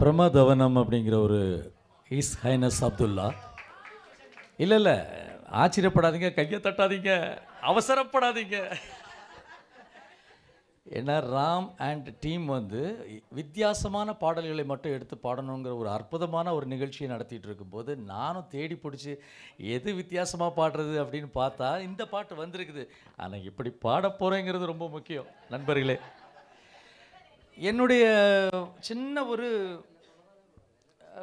பிரமதவனம் அப்படிங்கிற ஒரு is highness Abdullah. இல்லை ஆச்சரியப்படாதீங்க, கையை தட்டாதீங்க, அவசரப்படாதீங்க. ஏன்னா ராம் அண்ட் டீம் வந்து வித்தியாசமான பாடல்களை மட்டும் எடுத்து பாடணுங்கிற ஒரு அற்புதமான ஒரு நிகழ்ச்சியை நடத்திட்டு இருக்கும்போது நானும் தேடி பிடிச்சி எது வித்தியாசமாக பாடுறது அப்படின்னு பார்த்தா இந்த பாட்டு வந்திருக்குது. ஆனால் இப்படி பாட போகிறேங்கிறது ரொம்ப முக்கியம் நண்பர்களே. என்னுடைய சின்ன ஒரு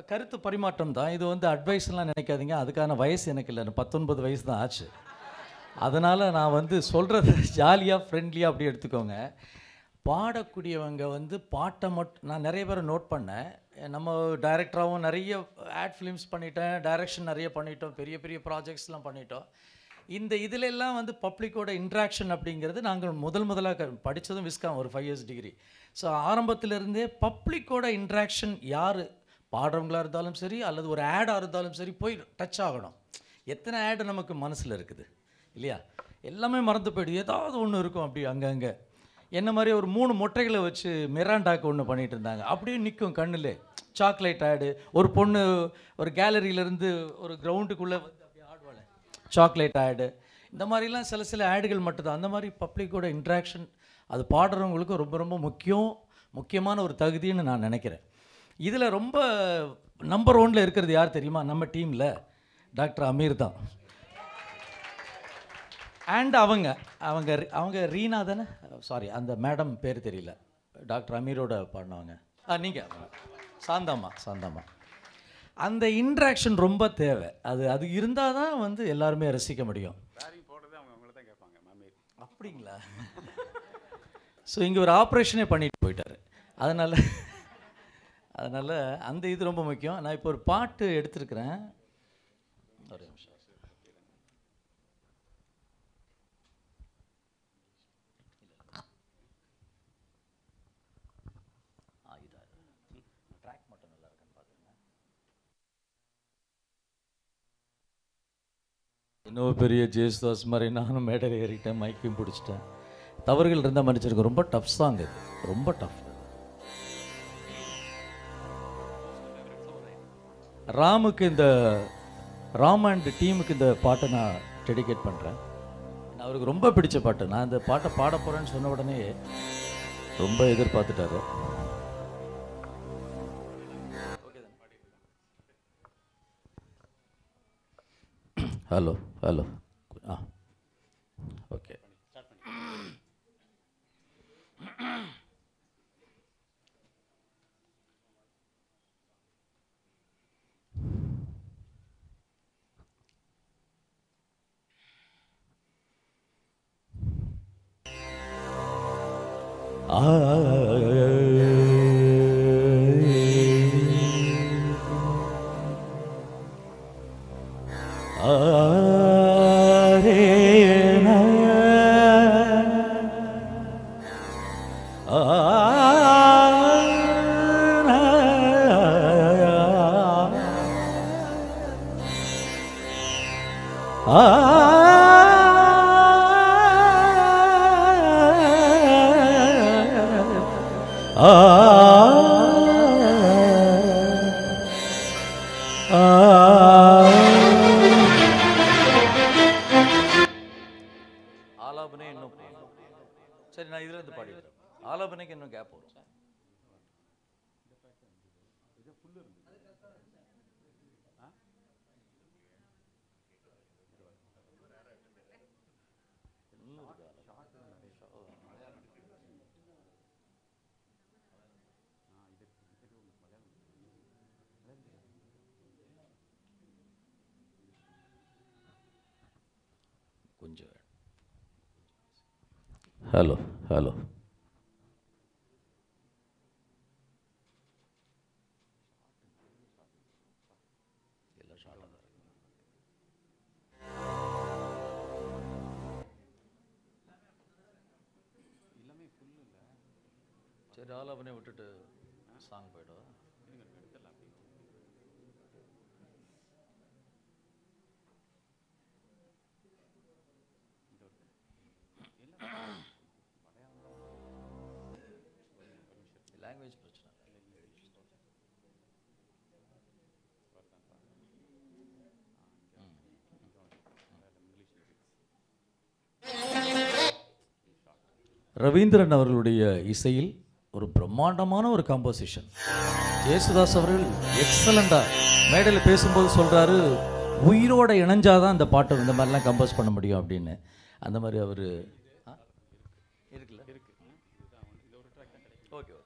கருத்து பரிமாற்றம் தான் இது. வந்து அட்வைஸ்லாம் நினைக்காதீங்க, அதுக்கான வயசு எனக்கு இல்லை, 19 வயசு தான் ஆச்சு. அதனால் நான் வந்து சொல்கிறது ஜாலியாக ஃப்ரெண்ட்லியாக அப்படி எடுத்துக்கோங்க. பாடக்கூடியவங்க வந்து பாட்டை மட்டும் நான் நிறைய பேரை நோட் பண்ணேன். நம்ம டைரக்டராகவும் நிறைய ஆட் ஃபிலிம்ஸ் பண்ணிட்டேன், டைரக்ஷன் நிறைய பண்ணிட்டோம், பெரிய பெரிய ப்ராஜெக்ட்ஸ்லாம் பண்ணிட்டோம். இந்த இதிலெல்லாம் வந்து பப்ளிக்கோட இன்ட்ராக்ஷன் அப்படிங்கிறது நாங்கள் முதலாக படித்ததும் விஸ்காம் ஒரு 5 இயர்ஸ் டிகிரி. ஸோ ஆரம்பத்திலேருந்தே பப்ளிக்கோட இன்ட்ராக்ஷன் யார் பாடுறவங்களாக இருந்தாலும் சரி அல்லது ஒரு ஆடாக இருந்தாலும் சரி போய் டச் ஆகணும். எத்தனை ஆடு நமக்கு மனசில் இருக்குது இல்லையா? எல்லாமே மறந்து போய்டு, ஏதாவது ஒன்று இருக்கும் அப்படி அங்கங்கே. என்ன மாதிரி ஒரு 3 மொட்டைகளை வச்சு மிராண்டாக்கு ஒன்று பண்ணிகிட்டு இருந்தாங்க, அப்படியே நிற்கும் கண்ணில் சாக்லேட் ஆடு. ஒரு பொண்ணு ஒரு கேலரியிலேருந்து ஒரு கிரவுண்டுக்குள்ளே வந்து அப்படியே ஆடுவாள், சாக்லேட் ஆடு. இந்த மாதிரிலாம் சில ஆடுகள் மட்டும்தான். அந்த மாதிரி பப்ளிக்கோட இன்ட்ராக்ஷன் அது பாடுறவங்களுக்கு ரொம்ப ரொம்ப முக்கியமான ஒரு தகுதின்னு நான் நினைக்கிறேன். இதில் ரொம்ப நம்பர் 1ல் இருக்கிறது யார் தெரியுமா? நம்ம டீமில் டாக்டர் அமீர் தான். அண்ட் அவங்க ரீனா தானே, சாரி அந்த மேடம் பேர் தெரியல, டாக்டர் அமீரோட பாடினவங்க. நீங்கள் சாந்தாமா. அந்த இன்ட்ராக்ஷன் ரொம்ப தேவை. அது இருந்தால் தான் வந்து எல்லாருமே ரசிக்க முடியும். அப்படிங்களா? ஸோ இங்கே ஒரு ஆப்ரேஷனே பண்ணிட்டு போயிட்டார். அதனால் அந்த இது ரொம்ப முக்கியம். நான் இப்போ ஒரு பாட்டு எடுத்திருக்கிறேன், ஒரு நிமிஷம். ட்ராக் மட்டும் நல்லா இருக்குன்னு பார்த்துங்க. இன்னும் பெரிய ஜேசுதாஸ் மாதிரி நானும் மேடையில் ஏறிட்டேன், மைக்கையும் பிடிச்சிட்டேன். தவறுகள் இருந்தால் மன்னிச்சிருக்கேன். ரொம்ப டஃப் சாங் இது, ரொம்ப டஃப். ராம் அண்ட் டீமுக்கு இந்த பாட்டை நான் டெடிகேட் பண்ணுறேன். அவருக்கு ரொம்ப பிடிச்ச பாட்டு. நான் இந்த பாட்டை பாட போகிறேன்னு சொன்ன உடனே ரொம்ப எதிர்பார்த்துட்டாரு. Hello okay. ஆலாபனே இன்னும் சரி, நான் இதுல இருந்து பாடிடுறேன். ஆலாபனைக்கு இன்னும் கேப் வரும். கொஞ்சம் ஹலோ எல்லாம் ஷார்ட்டாக தான் இருக்கு. சரி, ஆலாபனே விட்டுட்டு சாங் போய்டும். லாங்குவேஜ் பிரச்சனை. ரவீந்திரன் அவர்களுடைய இசையில் ஒரு பிரம்மாண்டமான ஒரு காம்போசிஷன். ஜேசுதாஸ் அவர்கள் எக்ஸலண்டாக மேடையில் பேசும்போது சொல்கிறாரு, உயிரோட இணைஞ்சாதான் இந்த பாட்டை இந்த மாதிரிலாம் கம்போஸ் பண்ண முடியும் அப்படின்னு. அந்த மாதிரி அவர் இருக்குல்ல, ஓகே ஓகே.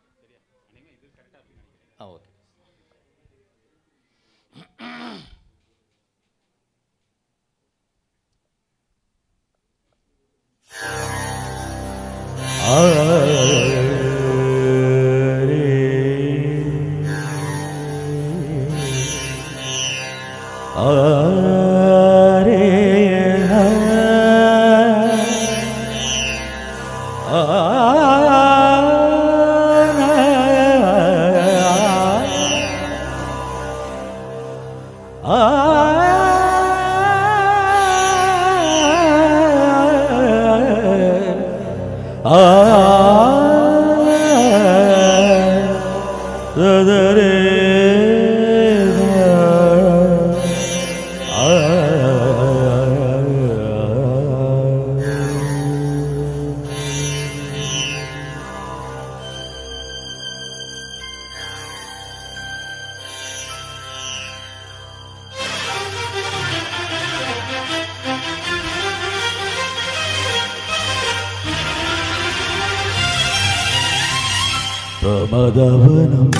பிரமதவனம்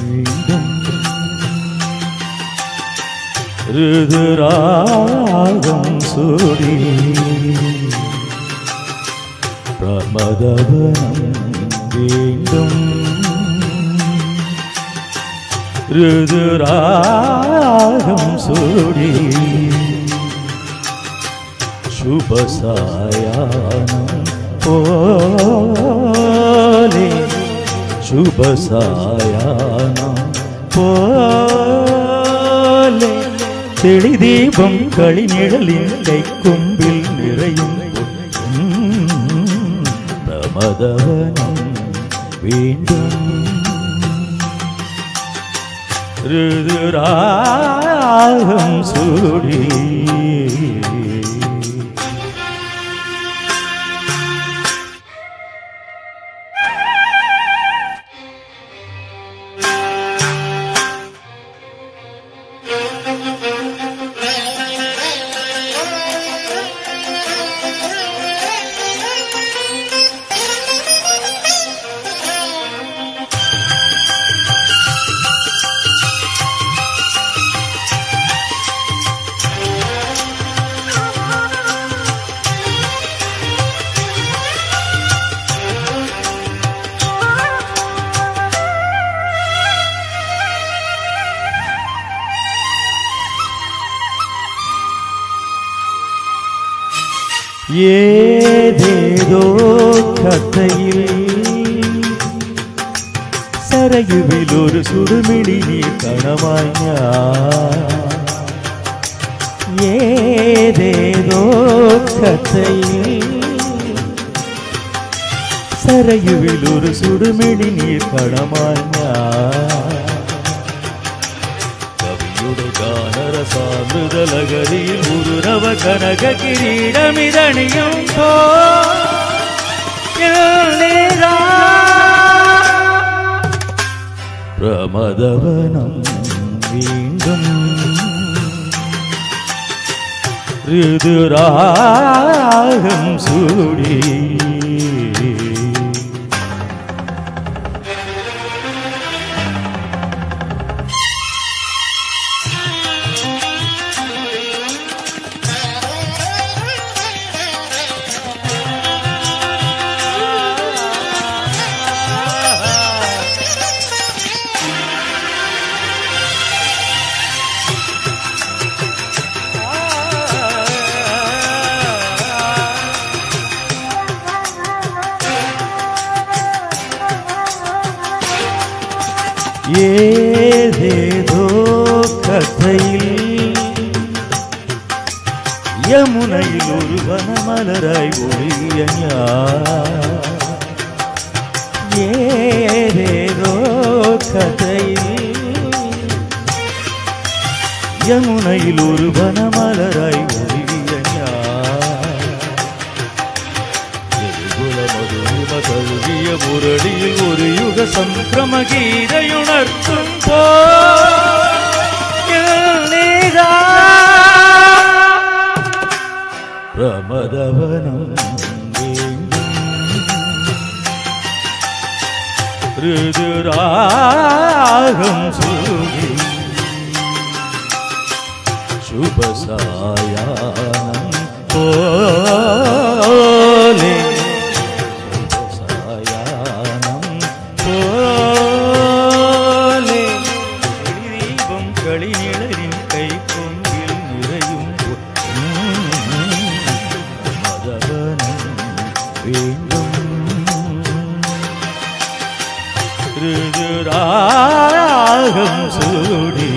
மீண்டும் ருதுராகம் சூடி, பிரமதவனம் மீண்டும் ருதுராகம் சூடி, சுபசாயானம் போலே சுபசாயானம் போலே தெளிதீபம் களிநிழலின் கைக்கொம்பில் நிறையும் பிரமதவனம் வேண்டும் ருதுராகம் சூடி. ஏதேதோ கதையில் சரையுவில் ஒரு சுடுமிழி நீர் கணமாய், ஏதேதோ கதையில் சரையுவில் ஒரு சுடுமிழி நீர் கணமாய், சார்ந்தலகரியில் ஒரு நவ கனக கிரீடமிதணியும் பிரமதவனம் மீண்டும் ருதுராகம் சூடி, ஏதேதோ கதையில் யமுனையில் ஒரு வனமலராய் ஒளிய, ஏதேதோ கதையில் யமுனையில் ஒரு வனமலராய் ஒளிய, மது இதய முரளியில் ஒரு யுக சம்பிரம கீதையுணர்த்தும் பிரமதவனம் ருதுராகம் சூடி சுபசாயானம் போலே சுபசாயானம் போலே தீபம் களிநிழலின் கை கொம்பில் நிறையும் மதவனம் வேண்டும் ருதுராகம் சூடி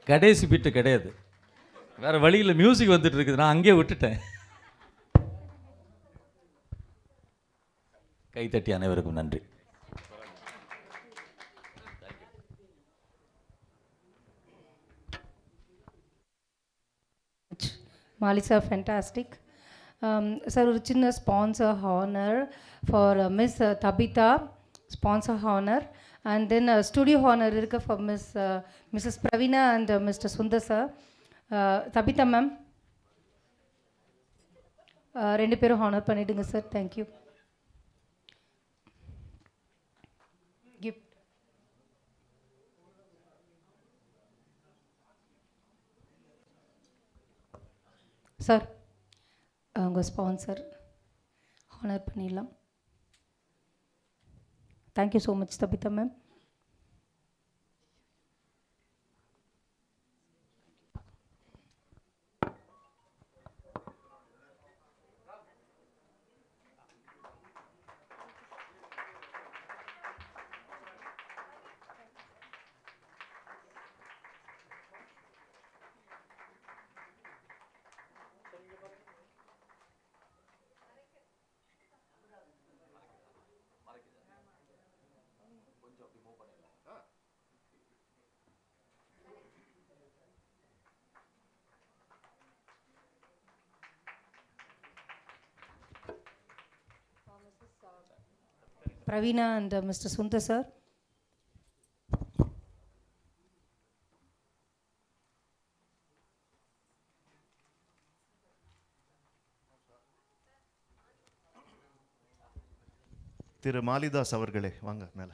கடைசி பிட்டு கிடையாது, வேற வழியில் மியூசிக் வந்துட்டு இருக்குது, நான் அங்கேயே விட்டுட்டேன். கைத்தட்டி அனைவருக்கும் நன்றி. Mali sir, fantastic. Sir, ஒரு சின்ன sponsor honor for Miss Tabitha, sponsor honor, and then studio honor irukku for Mrs. Pravina and Mr. Sundar sir. Tabitha ma'am, ரெண்டு பேரும் honor பண்ணிடுங்க sir. Thank you. Gift. Sir, உங்கள் sponsor honour பண்ணிடலாம். Thank you so much Tabitha ma'am. Pravina and Mr. Sundar sir. திரு மாலிதாஸ் அவர்களே வாங்க மேல.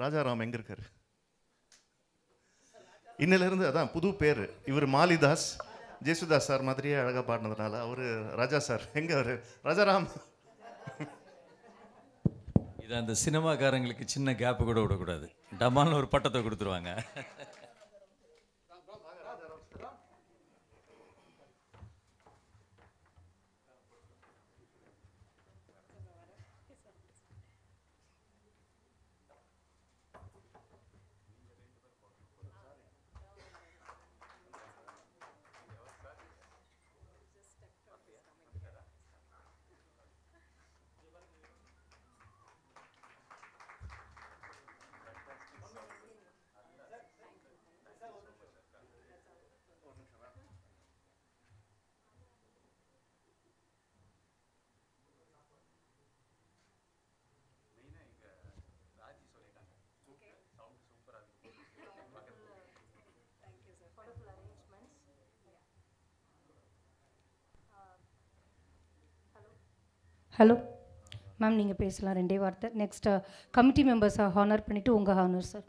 ராஜாராம் எங்க இருக்காரு? இன்னிலிருந்து அதான் புது பேர், இவர் மாலிதாஸ். ஜேசுதாஸ் சார் மாதிரியே அழகா பாடினதுனால அவரு ராஜா சார். எங்க அவரு? ராஜாராம். இது அந்த சினிமாக்காரங்களுக்கு சின்ன கேப்பு கூட விடக்கூடாது, டமால்னு ஒரு பட்டத்தை கொடுத்துருவாங்க. ஹலோ மேம், நீங்கள் பேசலாம் ரெண்டே வார்த்தை. நெக்ஸ்ட் கமிட்டி மெம்பர்ஸை ஹானர் பண்ணிவிட்டு உங்கள் ஹானர் சார்.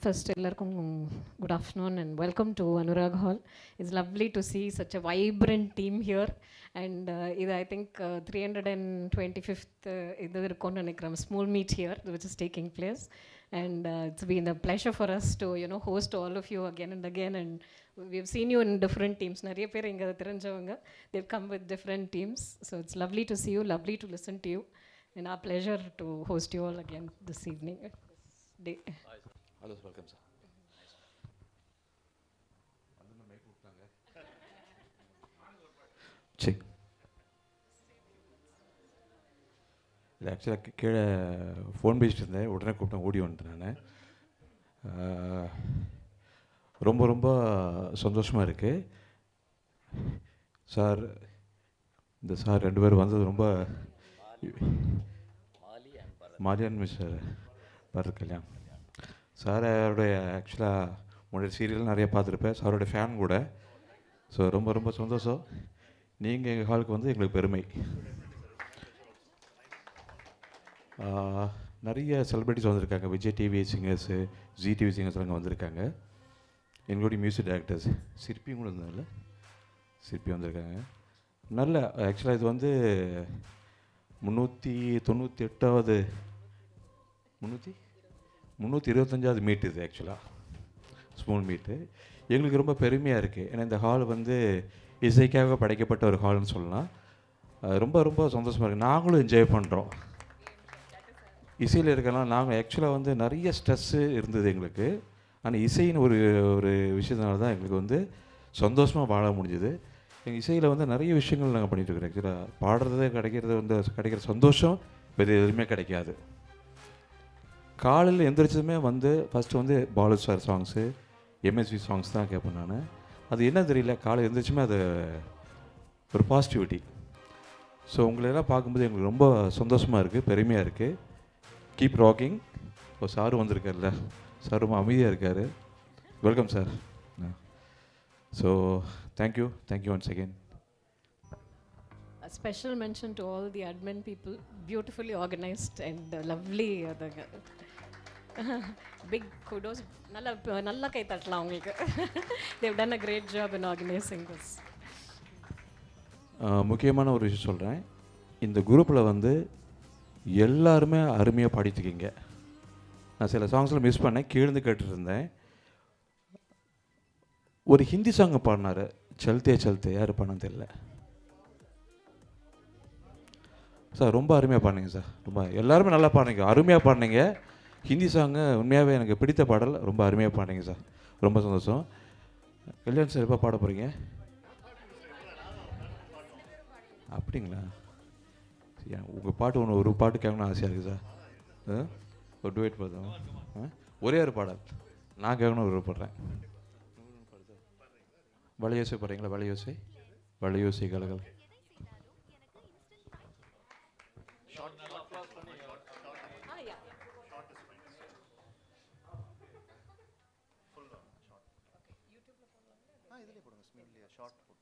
First, எல்லாருக்கும் good afternoon and welcome to Anurag Hall. It's lovely to see such a vibrant team here, and இது I think 325th இது இருக்கும்னு நினைக்கிறேன் small meet here which is taking place, and it's been a pleasure for us to host all of you again and again, and we've seen you in different teams. நிறைய பேர் இங்க தெரிஞ்சவங்க, they've come with different teams, so it's lovely to see you, lovely to listen to you, and our pleasure to host you all again this evening, this day. Hello, welcome sir. Check. இல்லை ஆக்சுவலாக கீழே phone பேசிட்டு இருந்தேன், உடனே கூப்பிட்டேன், ஓடி வந்துட்டேன் நான். ரொம்ப ரொம்ப சந்தோஷமாக இருக்குது சார். இந்த சார் 2 பேர் வந்தது ரொம்ப, மாலியான் மிஸ்டர் பரத் கல்யாண் சாரோடைய ஆக்சுவலாக உங்களுடைய சீரியல் நிறைய பார்த்துருப்பேன், சாரோடைய ஃபேன் கூட. ஸோ ரொம்ப ரொம்ப சந்தோஷம். நீங்கள் எங்கள் ஹாலுக்கு வந்து எங்களுக்கு பெருமை. நிறைய செலிப்ரிட்டிஸ் வந்திருக்காங்க, Vijay TV singers, G TV singers எல்லாம் வந்திருக்காங்க, எங்களுடைய மியூசிக் டைரக்டர்ஸ். சிற்பியும் கூட இருந்தாங்கல்ல, சிற்பி வந்திருக்காங்க. நல்ல ஆக்சுவலாக இது வந்து 398வது 325வது மீட் இது ஆக்சுவலாக, ஸ்மூல் மீட்டு. எங்களுக்கு ரொம்ப பெருமையாக இருக்குது. ஏன்னா இந்த ஹால் வந்து இசைக்காக படைக்கப்பட்ட ஒரு ஹால்னு சொல்லலாம். ரொம்ப ரொம்ப சந்தோஷமாக இருக்குது. நாங்களும் என்ஜாய் பண்ணுறோம். இசையில் இருக்கலாம். நாங்கள் ஆக்சுவலாக வந்து நிறைய ஸ்ட்ரெஸ்ஸு இருந்தது எங்களுக்கு. ஆனால் இசைன்னு ஒரு ஒரு விஷயத்தினால தான் எங்களுக்கு வந்து சந்தோஷமாக வாழ முடிஞ்சுது. எங்கள் இசையில் வந்து நிறைய விஷயங்கள் நாங்கள் பண்ணிகிட்ருக்குறோம். ஆக்சுவலாக பாடுறது கிடைக்கிற சந்தோஷம் வேறு எதுவுமே கிடைக்காது. காலையில் எந்திரிச்சதுமே வந்து ஃபஸ்ட்டு வந்து Balu sir songs, MSV songs தான் கேட்பேன் நான். அது என்ன தெரியல, காலையில் எழுந்திரிச்சுமே அது ஒரு பாசிட்டிவிட்டி. ஸோ உங்களெல்லாம் பார்க்கும்போது எங்களுக்கு ரொம்ப சந்தோஷமாக இருக்குது, பெருமையாக இருக்குது. Keep rocking. இப்போ சாரும் வந்திருக்கார்ல, சார் ரொம்ப அமைதியாக இருக்கார். Welcome sir. So thank you once again. A special mention to all the admin people, beautifully organized and lovely. Big kudos. Nalla kai thatla ungalku. They've done a great job in organizing this. முக்கியமான ஒரு விஷயம் சொல்கிறேன். இந்த குரூப்பில் வந்து எல்லாருமே அருமையாக பாடிட்டுருக்கீங்க. நான் சில சாங்ஸில் மிஸ் பண்ணேன், கீழ்ந்து கேட்டுட்டு இருந்தேன். ஒரு ஹிந்தி சாங்கை பாடினார், சல்தே சல்தே, யார் பாடினு தெரியல சார். ரொம்ப அருமையாக பாடினீங்க சார். ரொம்ப எல்லாருமே நல்லா பாடினீங்க, அருமையாக பாடினீங்க. ஹிந்தி சாங்கு உண்மையாகவே எனக்கு பிடித்த பாடல். ரொம்ப அருமையாக பாடினீங்க சார். ரொம்ப சந்தோஷம். கல்யாண் சார் எப்போ பாட போகிறீங்க? அப்படிங்களா? உங்கள் பாட்டு ஒரு பாட்டு கேட்கணும்னு ஆசையாக இருக்குது சார். ஒரு டுவேட் பார்த்தோம், ஒரே ஒரு பாடல் நான் கேட்கணும் விருப்பப்படுறேன். வளையோசை பாடுறீங்களா? வளையோசை கலகல். இதுலேயே போடுங்க, ஸ்மீன்லேயே ஷார்ட் போடுங்க.